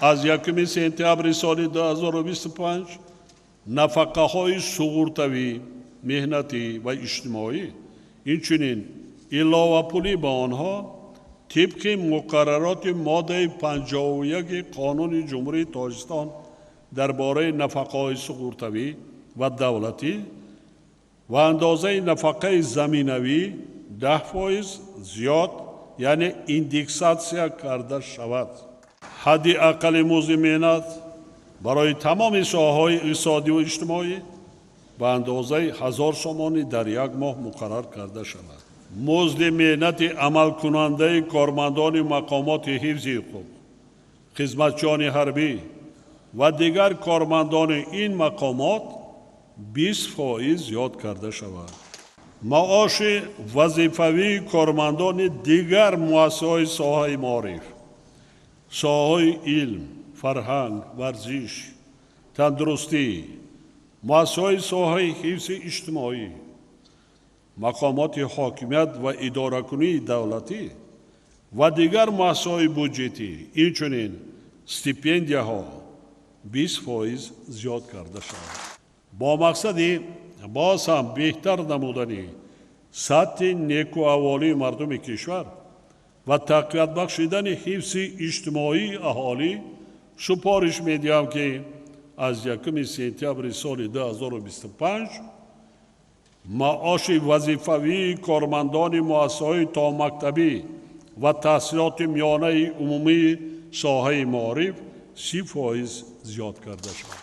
از 1 سپتامبر سال 2025 نفقه‌های سقورتوی مهنتی و اجتماعی اینچنین علاوه پولی به آنها طبق مقررات ماده 51 قانون جمهوری تاجیکستان درباره نفقه‌های سقورتوی و دولتی و اندازه نفقه زمینوی 10% زیاد یعنی ایندکساسیا کرده شود. حد اقل مزد مهنت برای تمام ساحه‌های اقتصادی و اجتماعی به اندازه 1000 سومانی در یک ماه مقرر کرده شود. مزد مهنت عمل کننده کارمندان مقامات حفظ حقوق، خدمتچیان حربی و دیگر کارمندان این مقامات 20% زیاد کرده شود. معاش وظیفوی کارمندان دیگر مؤسسه‌های ساحه معارف، ساحه علم، فرهنگ، ورزش، تندرستی، مؤسسه‌های ساحه حفظ اجتماعی، مقامات حاکمیت و اداره‌کنی دولتی و دیگر مؤسسه‌های بودجتی اینچنین استیپندیاها 20% زیاد کرده شود. با مقصد باز هم بهتر نمودن سطح نیکوحوالی مردم کشور و تقویت بخشیدن حفظ اجتماعی اهالی سپارش می‌دهم که از 1 سپتامبر سال 2025 معاش وظیفوی کارمندان مؤسسه‌های تا مکتبی و تحصیلات میانه عمومی ساحه معارف 30% زیاد کرده شود.